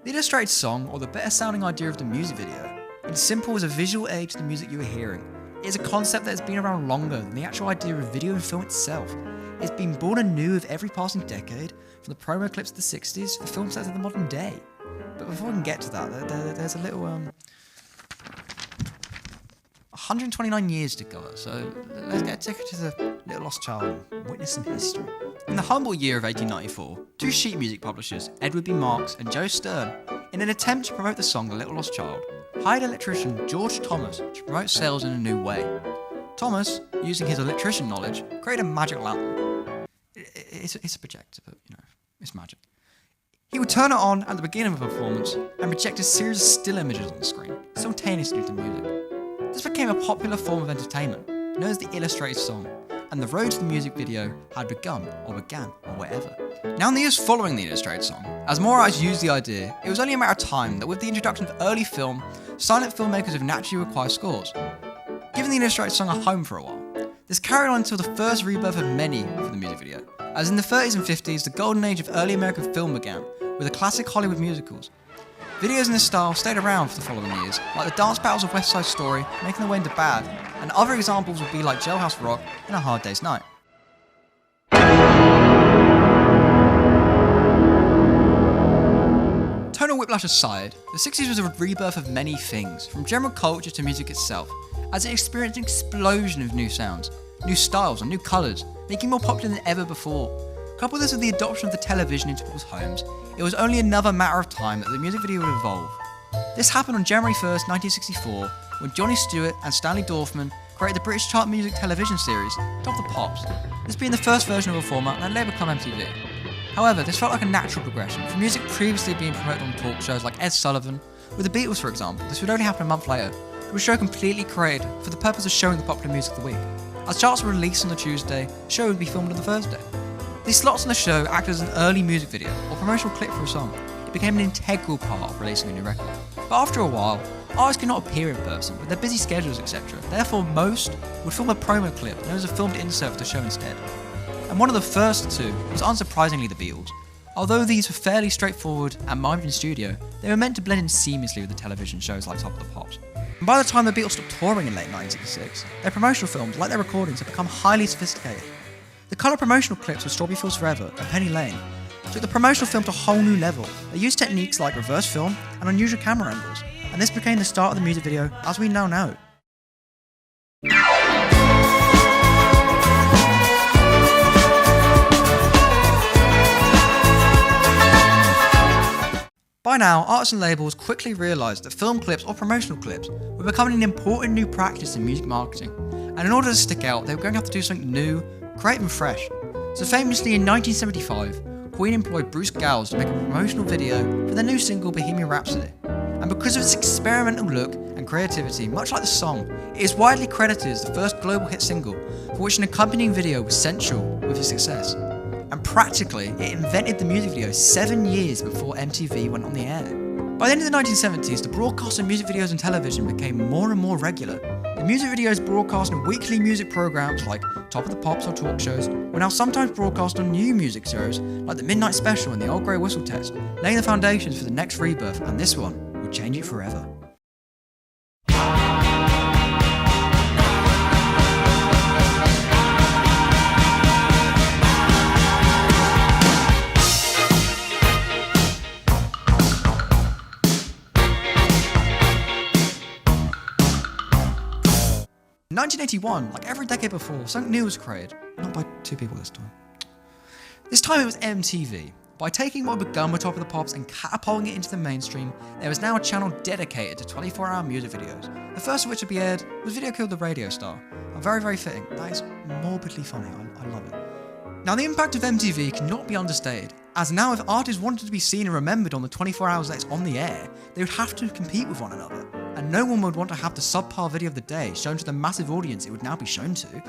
The illustrated song, or the better sounding idea of the music video, is simple as a visual aid to the music you are hearing. It is a concept that has been around longer than the actual idea of video and film itself. It's been born anew with every passing decade, from the promo clips of the 60s to film sets of the modern day. But before we can get to that, there's a little 129 years to cover, so let's get a ticket to the Little Lost Child and witness some history. In the humble year of 1894, two sheet music publishers, Edward B. Marks and Joe Stern, in an attempt to promote the song The Little Lost Child, hired electrician George Thomas to promote sales in a new way. Thomas, using his electrician knowledge, created a magic lantern. It's a projector, but it's magic. He would turn it on at the beginning of a performance and project a series of still images on the screen, simultaneously with the music. This became a popular form of entertainment, known as the illustrated song, and the road to the music video had begun, or began, or whatever. Now in the years following the illustrated song, as more eyes used the idea, it was only a matter of time that with the introduction of early film, silent filmmakers would naturally require scores, giving the illustrated song a home for a while. This carried on until the first rebirth of many for the music video, as in the 30s and 50s, the golden age of early American film began, with the classic Hollywood musicals. Videos in this style stayed around for the following years, like the dance battles of West Side Story, Making Their Way into Bad, and other examples would be like Jailhouse Rock and A Hard Day's Night. Tonal whiplash aside, the 60s was a rebirth of many things, from general culture to music itself, as it experienced an explosion of new sounds, new styles and new colours, making it more popular than ever before. Couple this with the adoption of the television into people's homes, it was only another matter of time that the music video would evolve. This happened on January 1st, 1964, when Johnny Stewart and Stanley Dorfman created the British chart music television series, Top of the Pops, this being the first version of a format that later became MTV. However, this felt like a natural progression, from music previously being promoted on talk shows like Ed Sullivan. With the Beatles, for example, this would only happen a month later. It was a show completely created for the purpose of showing the popular music of the week. As charts were released on the Tuesday, the show would be filmed on the Thursday. These slots on the show acted as an early music video or promotional clip for a song. It became an integral part of releasing a new record. But after a while, artists could not appear in person with their busy schedules, etc. Therefore, most would film a promo clip known as a filmed insert for the show instead. And one of the first two was unsurprisingly the Beatles. Although these were fairly straightforward and mimed in studio, they were meant to blend in seamlessly with the television shows like Top of the Pops. And by the time the Beatles stopped touring in late 1966, their promotional films, like their recordings, had become highly sophisticated. The colour promotional clips of Strawberry Fields Forever and Penny Lane took the promotional film to a whole new level. They used techniques like reverse film and unusual camera angles, and this became the start of the music video as we now know. By now, artists and labels quickly realised that film clips or promotional clips were becoming an important new practice in music marketing, and in order to stick out, they were going to have to do something new, creative and fresh. So famously in 1975, Queen employed Bruce Gowles to make a promotional video for their new single Bohemian Rhapsody. And because of its experimental look and creativity, much like the song, it is widely credited as the first global hit single, for which an accompanying video was central with its success. And practically, it invented the music video 7 years before MTV went on the air. By the end of the 1970s, the broadcast of music videos on television became more and more regular. The music videos broadcast on weekly music programs like Top of the Pops or talk shows were now sometimes broadcast on new music shows like the Midnight Special and the Old Grey Whistle Test, laying the foundations for the next rebirth, and this one would change it forever. In 1981, like every decade before, something new was created, not by two people this time. This time it was MTV. By taking what had begun with Top of the Pops and catapulting it into the mainstream, there was now a channel dedicated to 24-hour music videos. The first of which to be aired was Video Killed the Radio Star. Very, very fitting. That is morbidly funny. I love it. Now, the impact of MTV cannot be understated, as now if artists wanted to be seen and remembered on the 24 hours that it's on the air, they would have to compete with one another, and no one would want to have the subpar video of the day shown to the massive audience it would now be shown to.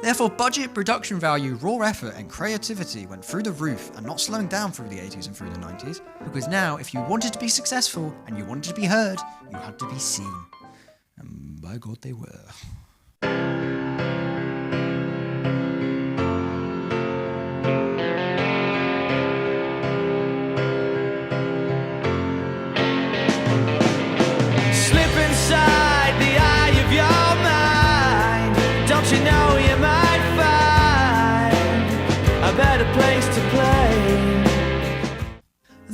Therefore, budget, production value, raw effort and creativity went through the roof, and not slowing down through the 80s and through the 90s, because now if you wanted to be successful and you wanted to be heard, you had to be seen. And by God they were.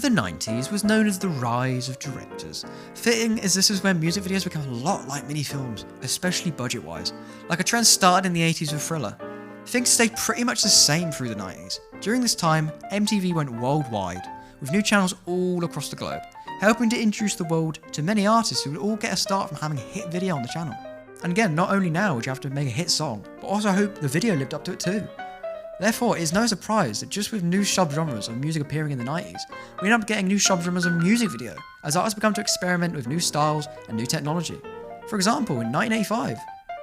The 90s was known as the rise of directors, fitting as this is when music videos became a lot like mini-films, especially budget-wise, like a trend started in the 80s with Thriller. Things stayed pretty much the same through the 90s. During this time, MTV went worldwide, with new channels all across the globe, helping to introduce the world to many artists who would all get a start from having a hit video on the channel. And again, not only now would you have to make a hit song, but also hope the video lived up to it too. Therefore, it is no surprise that just with new subgenres of music appearing in the 90s, we end up getting new subgenres of music video, as artists began to experiment with new styles and new technology. For example, in 1985,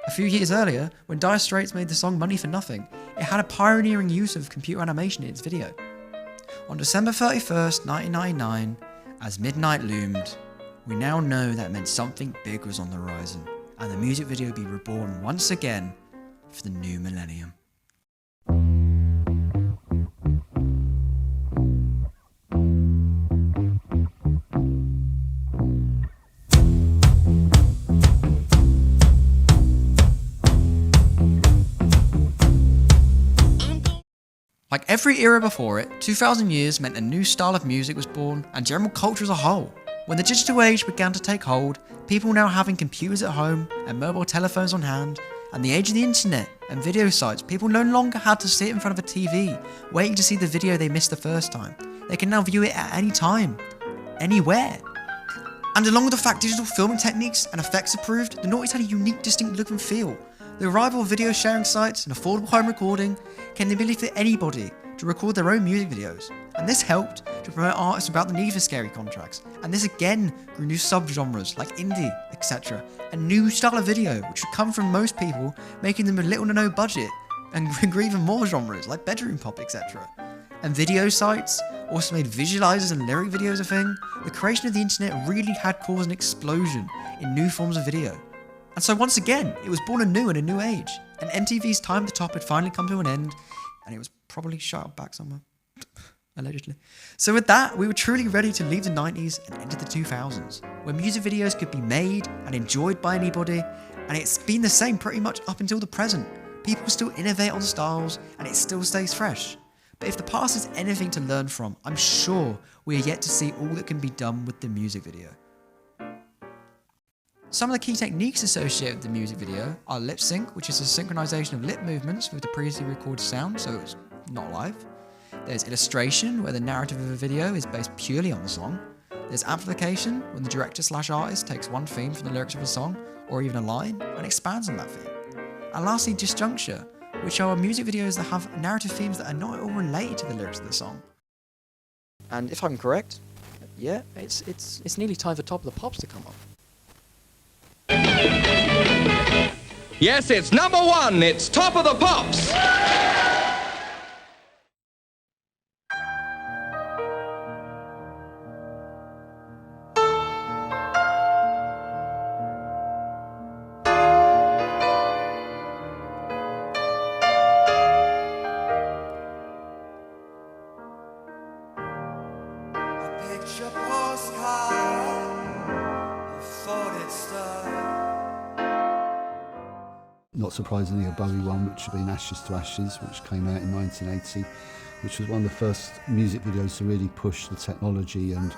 a few years earlier, when Dire Straits made the song Money for Nothing, it had a pioneering use of computer animation in its video. On December 31st, 1999, as midnight loomed, we now know that meant something big was on the horizon, and the music video would be reborn once again for the new millennium. Like every era before it, 2000 years meant a new style of music was born and general culture as a whole. When the digital age began to take hold, people now having computers at home and mobile telephones on hand, and the age of the internet and video sites, people no longer had to sit in front of a TV waiting to see the video they missed the first time. They can now view it at any time, anywhere. And along with the fact digital filming techniques and effects improved, the noughties had a unique, distinct look and feel. The arrival of video sharing sites and affordable home recording came the ability for anybody to record their own music videos, and this helped to promote artists without the need for scary contracts, and this again grew new subgenres like indie, etc., a new style of video which would come from most people, making them with little to no budget, and grew even more genres like bedroom pop, etc. And video sites also made visualizers and lyric videos a thing. The creation of the internet really had caused an explosion in new forms of video. And so once again, it was born anew in a new age, and MTV's time at the top had finally come to an end, and it was probably shut up back somewhere, allegedly. So with that, we were truly ready to leave the 90s and enter the 2000s, where music videos could be made and enjoyed by anybody, and it's been the same pretty much up until the present. People still innovate on styles, and it still stays fresh. But if the past is anything to learn from, I'm sure we are yet to see all that can be done with the music video. Some of the key techniques associated with the music video are lip sync, which is a synchronization of lip movements with the previously recorded sound, so it's not live. There's illustration, where the narrative of a video is based purely on the song. There's amplification, when the director/artist takes one theme from the lyrics of a song, or even a line, and expands on that theme. And lastly, disjuncture, which are music videos that have narrative themes that are not all related to the lyrics of the song. And if I'm correct, yeah, it's nearly time for Top of the Pops to come up. Yes, it's number one. It's Top of the Pops. Picture postcard, I thought it started. Not surprisingly, a Bowie one, which had been Ashes to Ashes, which came out in 1980, which was one of the first music videos to really push the technology and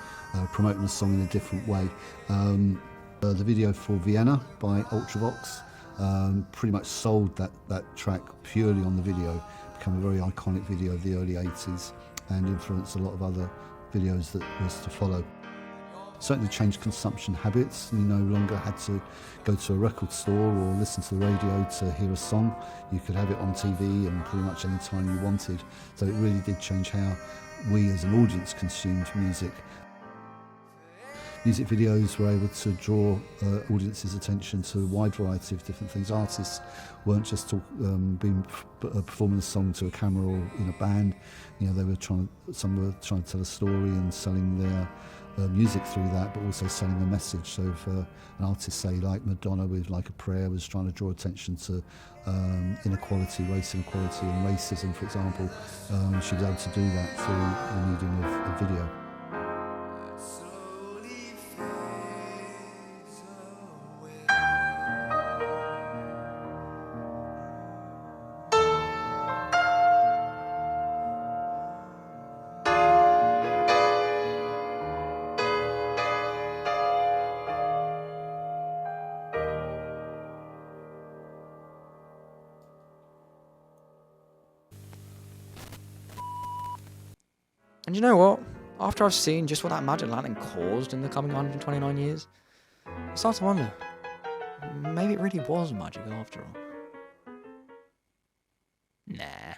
promoting the song in a different way. The video for Vienna by Ultravox pretty much sold that track purely on the video, became a very iconic video of the early 80s and influenced a lot of other videos that was to follow. Certainly changed consumption habits. You no longer had to go to a record store or listen to the radio to hear a song. You could have it on TV and pretty much any time you wanted. So it really did change how we as an audience consumed music. Music videos were able to draw audiences' attention to a wide variety of different things. Artists weren't just performing a song to a camera or in a band. You know, some were trying to tell a story and selling their music through that, but also selling a message. So if an artist, say like Madonna with Like a Prayer, was trying to draw attention to inequality, race inequality and racism, for example, she was able to do that through the medium of video. And you know what? After I've seen just what that Magic Lantern caused in the coming 129 years, I start to wonder, maybe it really was magic after all. Nah.